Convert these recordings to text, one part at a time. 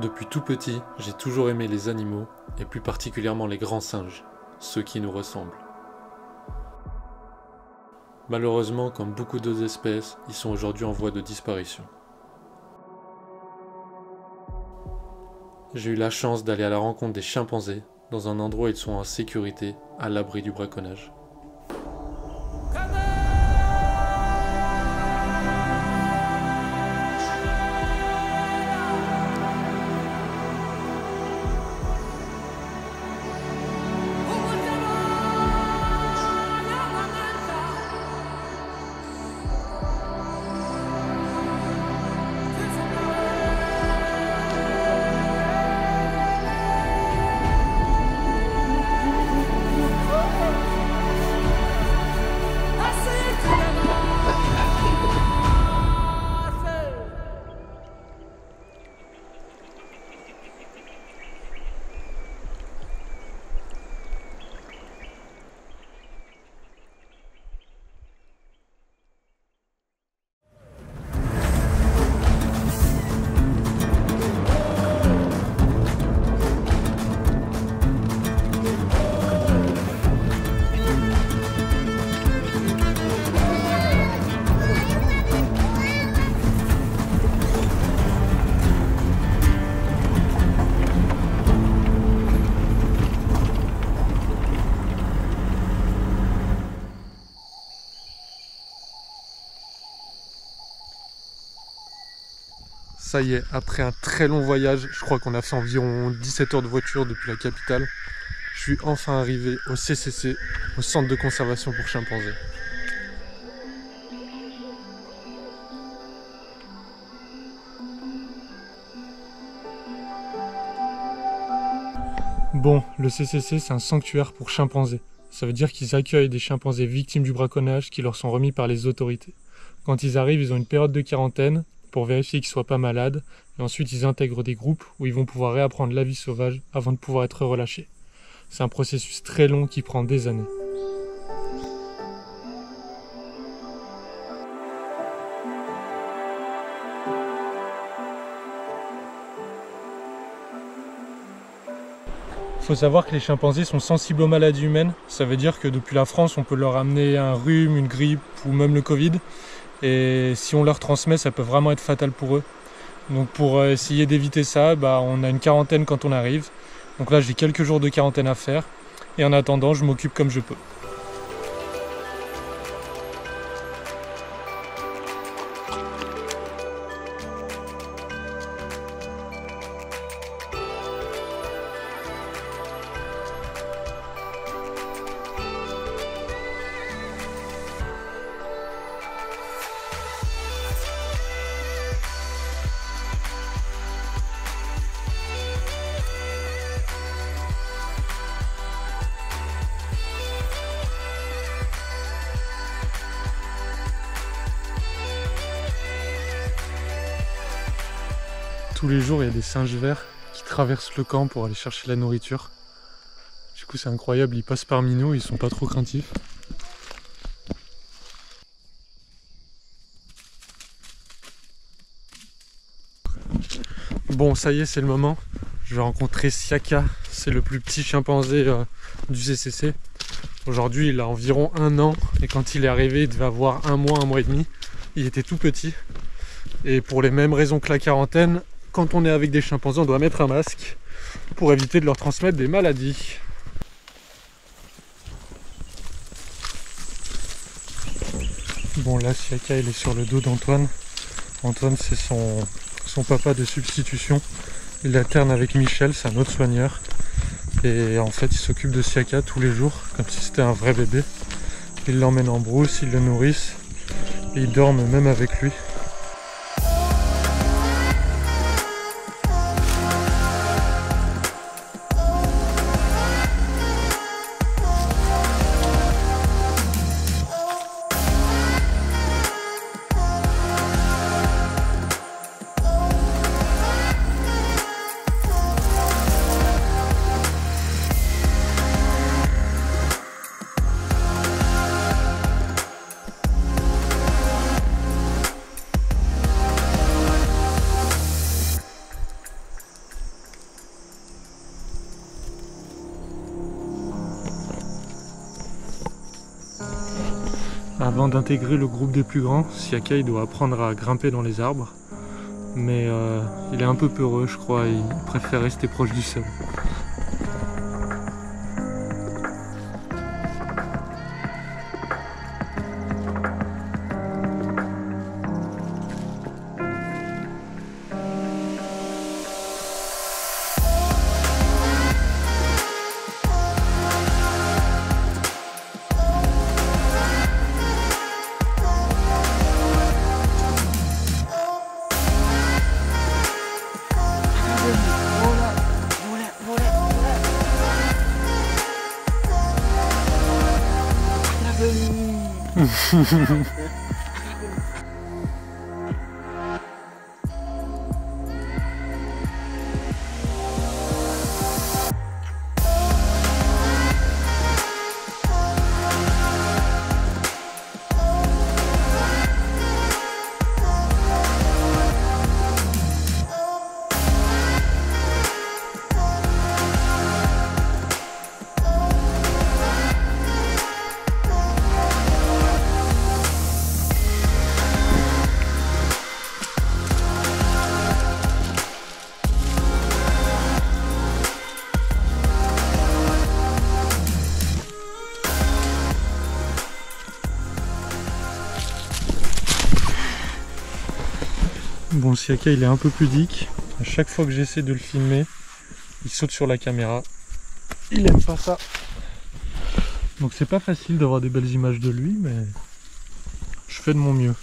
Depuis tout petit, j'ai toujours aimé les animaux, et plus particulièrement les grands singes, ceux qui nous ressemblent. Malheureusement, comme beaucoup d'autres espèces, ils sont aujourd'hui en voie de disparition. J'ai eu la chance d'aller à la rencontre des chimpanzés, dans un endroit où ils sont en sécurité, à l'abri du braconnage. Ça y est, après un très long voyage, je crois qu'on a fait environ 17 heures de voiture depuis la capitale, je suis enfin arrivé au CCC, au centre de conservation pour chimpanzés. Bon, le CCC c'est un sanctuaire pour chimpanzés. Ça veut dire qu'ils accueillent des chimpanzés victimes du braconnage qui leur sont remis par les autorités. Quand ils arrivent, ils ont une période de quarantaine pour vérifier qu'ils ne soient pas malades, et ensuite ils intègrent des groupes où ils vont pouvoir réapprendre la vie sauvage avant de pouvoir être relâchés. C'est un processus très long qui prend des années. Il faut savoir que les chimpanzés sont sensibles aux maladies humaines. Ça veut dire que depuis la France, on peut leur amener un rhume, une grippe ou même le Covid. Et si on leur transmet, ça peut vraiment être fatal pour eux. Donc pour essayer d'éviter ça, on a une quarantaine quand on arrive. Donc là, j'ai quelques jours de quarantaine à faire. Et en attendant, je m'occupe comme je peux. Tous les jours, il y a des singes verts qui traversent le camp pour aller chercher la nourriture. Du coup, c'est incroyable, ils passent parmi nous, ils sont pas trop craintifs. Bon, ça y est, c'est le moment. Je vais rencontrer Siaka, c'est le plus petit chimpanzé du CCC. Aujourd'hui, il a environ 1 an, et quand il est arrivé, il devait avoir 1 mois et demi. Il était tout petit. Et pour les mêmes raisons que la quarantaine, quand on est avec des chimpanzés, on doit mettre un masque pour éviter de leur transmettre des maladies. Bon, là, Siaka, il est sur le dos d'Antoine. Antoine, c'est son papa de substitution. Il alterne avec Michel, c'est un autre soigneur. Et en fait, il s'occupe de Siaka tous les jours, comme si c'était un vrai bébé. Il l'emmène en brousse, il le nourrissent. Et ils dorment même avec lui. Avant d'intégrer le groupe des plus grands, Siaka il doit apprendre à grimper dans les arbres. Mais il est un peu peureux, je crois, il préfère rester proche du sol. Bon, Siaka il est un peu pudique. À chaque fois que j'essaie de le filmer, il saute sur la caméra. Il aime pas ça. Donc c'est pas facile d'avoir des belles images de lui, mais je fais de mon mieux.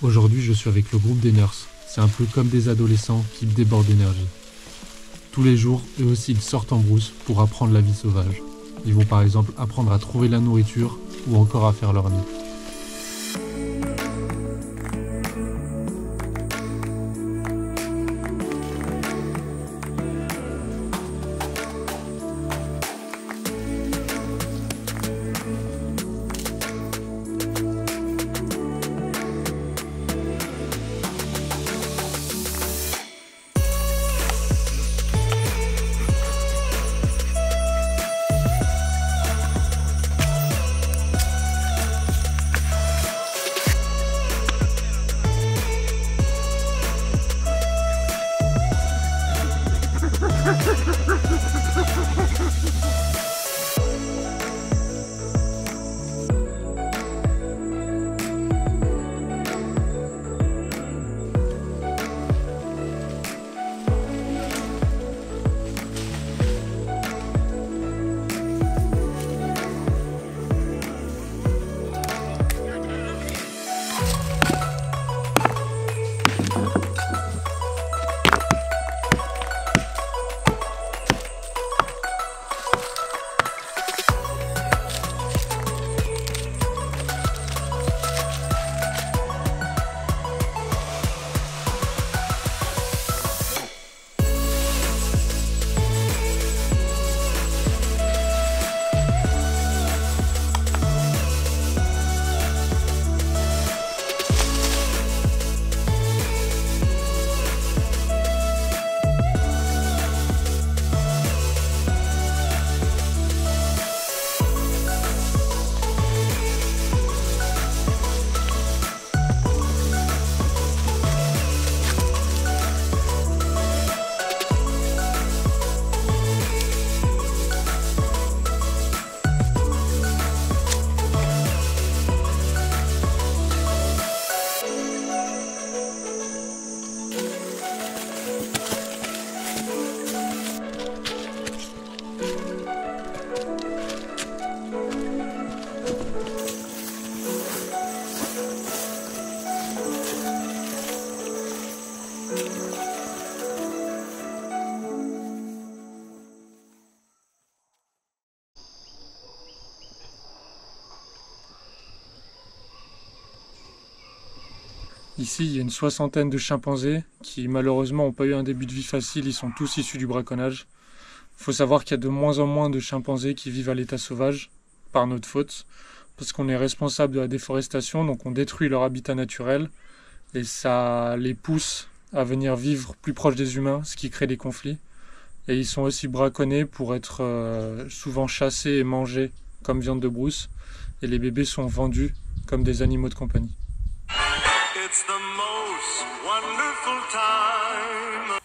Aujourd'hui, je suis avec le groupe des nurses. C'est un peu comme des adolescents qui débordent d'énergie. Tous les jours, eux aussi, ils sortent en brousse pour apprendre la vie sauvage. Ils vont par exemple apprendre à trouver la nourriture ou encore à faire leur nid. Ici, il y a une soixantaine de chimpanzés qui malheureusement n'ont pas eu un début de vie facile, ils sont tous issus du braconnage. Il faut savoir qu'il y a de moins en moins de chimpanzés qui vivent à l'état sauvage, par notre faute, parce qu'on est responsable de la déforestation, donc on détruit leur habitat naturel, et ça les pousse à venir vivre plus proche des humains, ce qui crée des conflits. Et ils sont aussi braconnés pour être souvent chassés et mangés comme viande de brousse, et les bébés sont vendus comme des animaux de compagnie. It's the most wonderful time.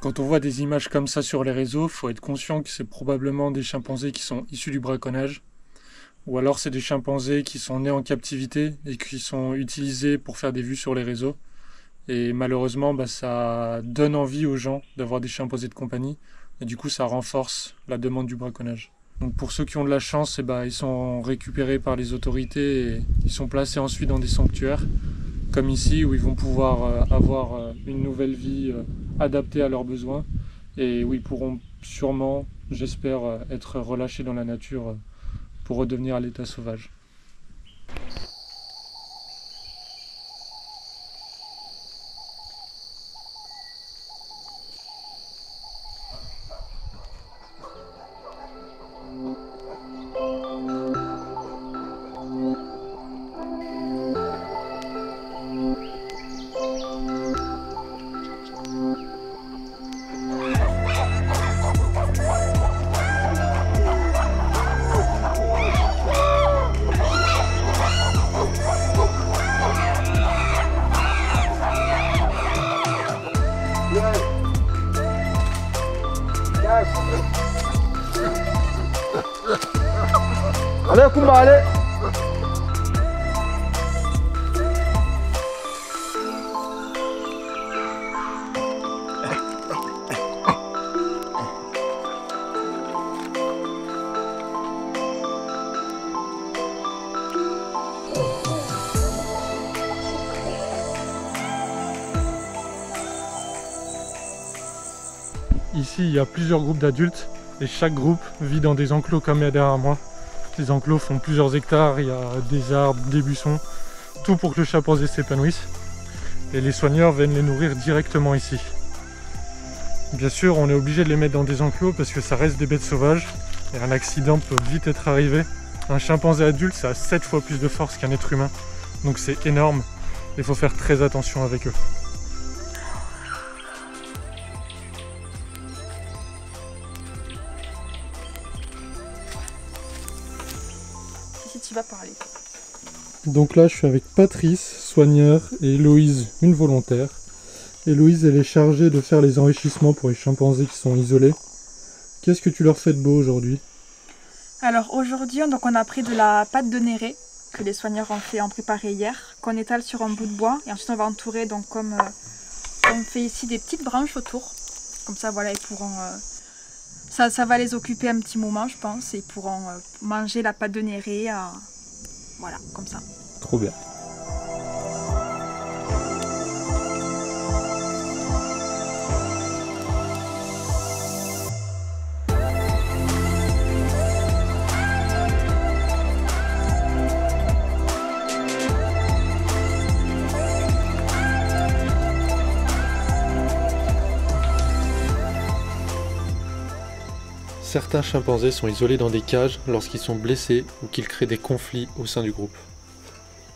Quand on voit des images comme ça sur les réseaux, il faut être conscient que c'est probablement des chimpanzés qui sont issus du braconnage, ou alors c'est des chimpanzés qui sont nés en captivité et qui sont utilisés pour faire des vues sur les réseaux. Et malheureusement, ça donne envie aux gens d'avoir des chimpanzés de compagnie, et du coup ça renforce la demande du braconnage. Donc pour ceux qui ont de la chance, ils sont récupérés par les autorités et ils sont placés ensuite dans des sanctuaires, comme ici, où ils vont pouvoir avoir une nouvelle vie adaptée à leurs besoins et où ils pourront sûrement, j'espère, être relâchés dans la nature pour redevenir à l'état sauvage. Allez, Kumba, allez. Ici, il y a plusieurs groupes d'adultes et chaque groupe vit dans des enclos comme il y a derrière moi. Les enclos font plusieurs hectares, il y a des arbres, des buissons, tout pour que le chimpanzé s'épanouisse. Et les soigneurs viennent les nourrir directement ici. Bien sûr, on est obligé de les mettre dans des enclos parce que ça reste des bêtes sauvages et un accident peut vite être arrivé. Un chimpanzé adulte, ça a 7 fois plus de force qu'un être humain, donc c'est énorme. Il faut faire très attention avec eux. Si tu vas parler. Donc là, je suis avec Patrice, soigneur, et Héloïse, une volontaire. Héloïse, elle est chargée de faire les enrichissements pour les chimpanzés qui sont isolés. Qu'est-ce que tu leur fais de beau aujourd'hui? Alors aujourd'hui, on a pris de la pâte de néré que les soigneurs ont préparé hier, qu'on étale sur un bout de bois et ensuite on va entourer, donc comme on fait ici, des petites branches autour. Comme ça, voilà, ils pourront... Ça va les occuper un petit moment, je pense, et ils pourront manger la pâte de néré, voilà, comme ça. Trop bien. Certains chimpanzés sont isolés dans des cages lorsqu'ils sont blessés ou qu'ils créent des conflits au sein du groupe.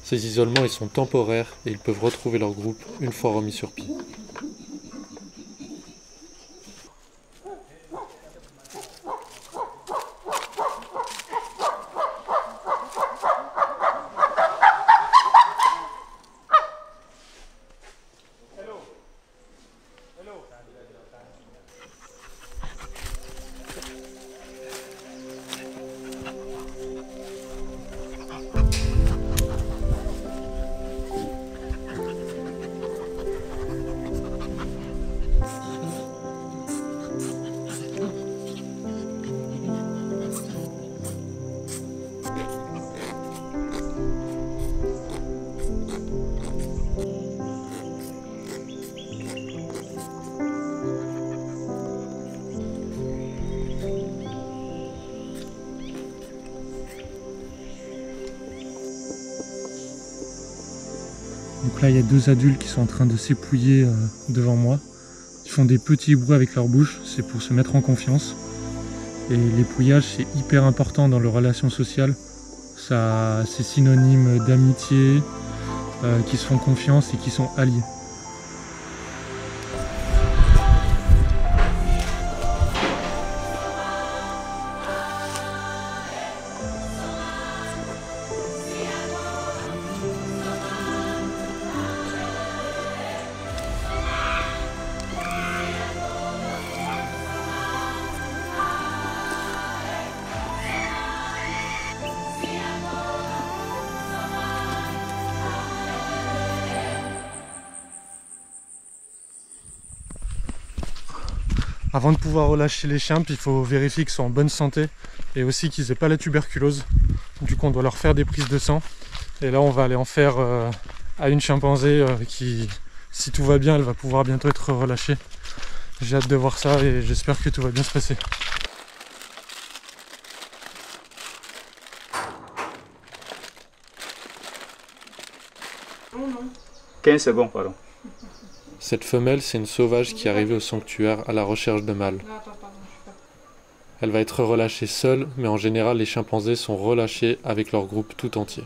Ces isolements ils sont temporaires et ils peuvent retrouver leur groupe une fois remis sur pied. Donc là il y a 2 adultes qui sont en train de s'épouiller devant moi. Ils font des petits bruits avec leur bouche, c'est pour se mettre en confiance. Et l'épouillage c'est hyper important dans les relations sociales. C'est synonyme d'amitié, qui se font confiance et qui sont alliés. Avant de pouvoir relâcher les chiens, il faut vérifier qu'ils sont en bonne santé et aussi qu'ils n'aient pas la tuberculose. Du coup on doit leur faire des prises de sang. Et là on va aller en faire à une chimpanzé qui, si tout va bien, elle va pouvoir bientôt être relâchée. J'ai hâte de voir ça et j'espère que tout va bien se passer. Non. 15 secondes, pardon. Cette femelle, c'est une sauvage qui est arrivée au sanctuaire à la recherche de mâles. Elle va être relâchée seule, mais en général, les chimpanzés sont relâchés avec leur groupe tout entier.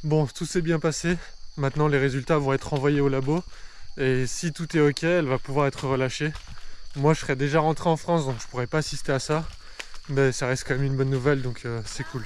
Bon, tout s'est bien passé. Maintenant, les résultats vont être envoyés au labo. Et si tout est ok, elle va pouvoir être relâchée. Moi je serais déjà rentré en France donc je pourrais pas assister à ça, mais ça reste quand même une bonne nouvelle donc c'est cool.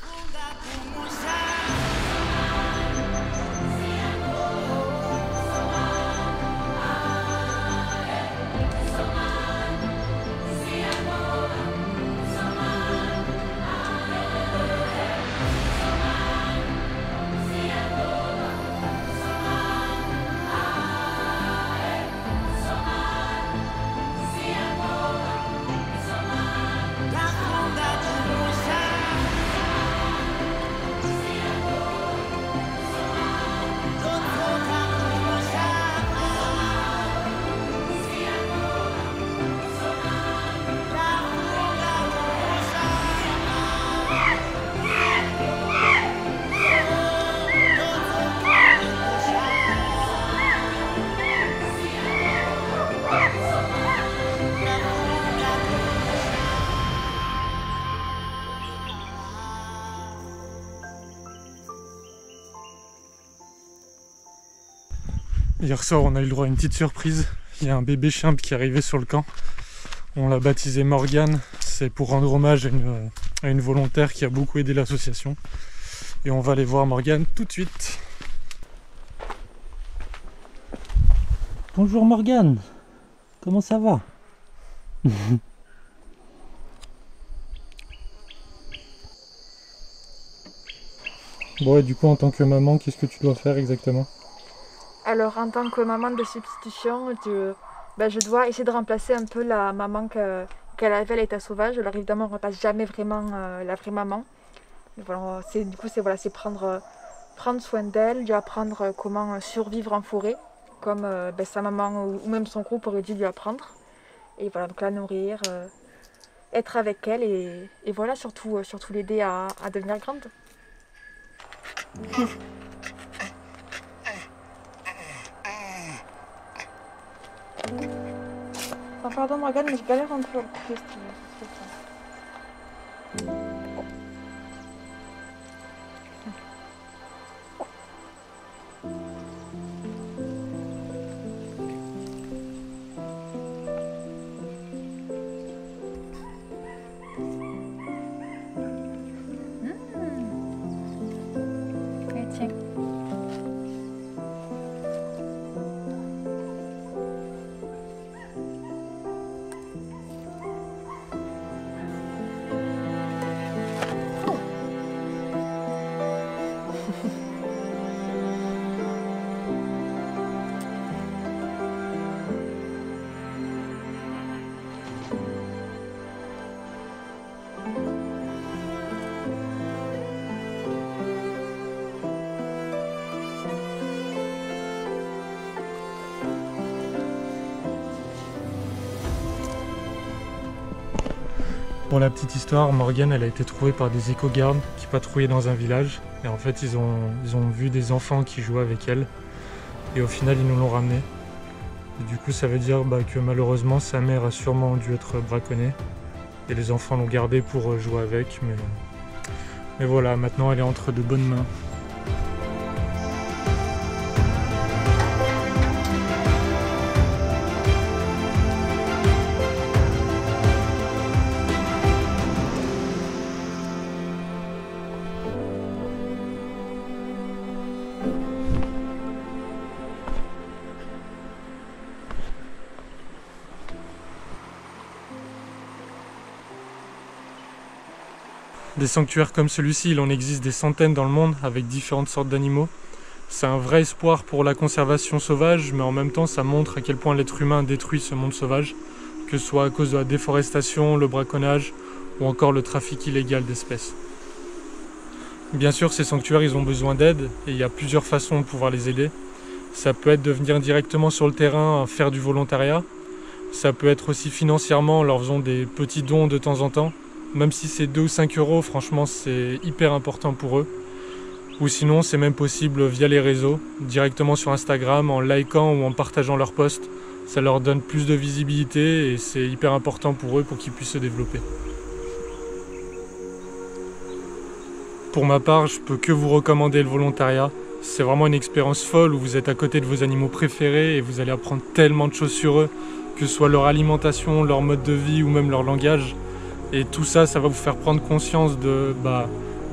Hier soir, on a eu le droit à une petite surprise. Il y a un bébé chimp qui est arrivé sur le camp. On l'a baptisé Morgane. C'est pour rendre hommage à une volontaire qui a beaucoup aidé l'association. Et on va aller voir Morgane tout de suite. Bonjour Morgane, comment ça va? Bon, et du coup, en tant que maman, qu'est-ce que tu dois faire exactement? Alors en tant que maman de substitution, je dois essayer de remplacer un peu la maman qu'elle avait à l'état sauvage. Alors évidemment on ne remplace jamais vraiment la vraie maman. Mais voilà, c'est prendre soin d'elle, lui apprendre comment survivre en forêt, comme sa maman ou même son groupe aurait dû lui apprendre. Et voilà, donc la nourrir, être avec elle et voilà, surtout l'aider à devenir grande. Oh, pardon Morgane, mais je galère un peu à le couper ce truc. Tiens. Pour la petite histoire, Morgane elle a été trouvée par des éco-gardes qui patrouillaient dans un village. Et en fait ils ont vu des enfants qui jouaient avec elle. Et au final ils nous l'ont ramenée. Et du coup ça veut dire que malheureusement sa mère a sûrement dû être braconnée. Et les enfants l'ont gardée pour jouer avec. Mais voilà, maintenant elle est entre de bonnes mains. Des sanctuaires comme celui-ci, il en existe des centaines dans le monde avec différentes sortes d'animaux. C'est un vrai espoir pour la conservation sauvage, mais en même temps ça montre à quel point l'être humain détruit ce monde sauvage, que ce soit à cause de la déforestation, le braconnage ou encore le trafic illégal d'espèces. Bien sûr, ces sanctuaires ils ont besoin d'aide et il y a plusieurs façons de pouvoir les aider. Ça peut être de venir directement sur le terrain faire du volontariat. Ça peut être aussi financièrement en leur faisant des petits dons de temps en temps. Même si c'est 2 ou 5 euros, franchement c'est hyper important pour eux. Ou sinon c'est même possible via les réseaux, directement sur Instagram, en likant ou en partageant leurs posts. Ça leur donne plus de visibilité et c'est hyper important pour eux pour qu'ils puissent se développer. Pour ma part, je peux que vous recommander le volontariat. C'est vraiment une expérience folle où vous êtes à côté de vos animaux préférés et vous allez apprendre tellement de choses sur eux, que ce soit leur alimentation, leur mode de vie ou même leur langage. Et tout ça, ça va vous faire prendre conscience de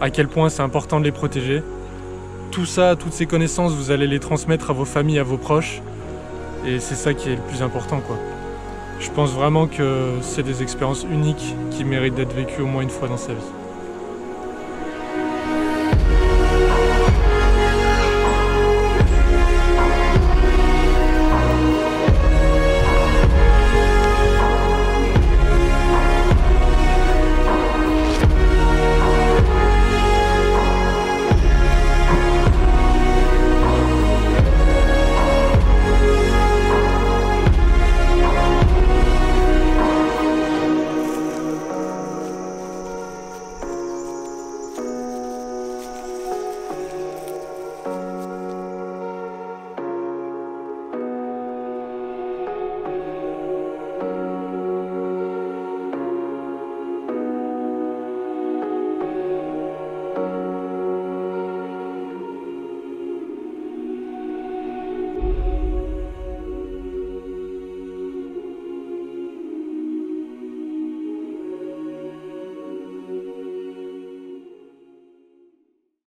à quel point c'est important de les protéger. Tout ça, toutes ces connaissances, vous allez les transmettre à vos familles, à vos proches. Et c'est ça qui est le plus important, quoi. Je pense vraiment que c'est des expériences uniques qui méritent d'être vécues au moins une fois dans sa vie.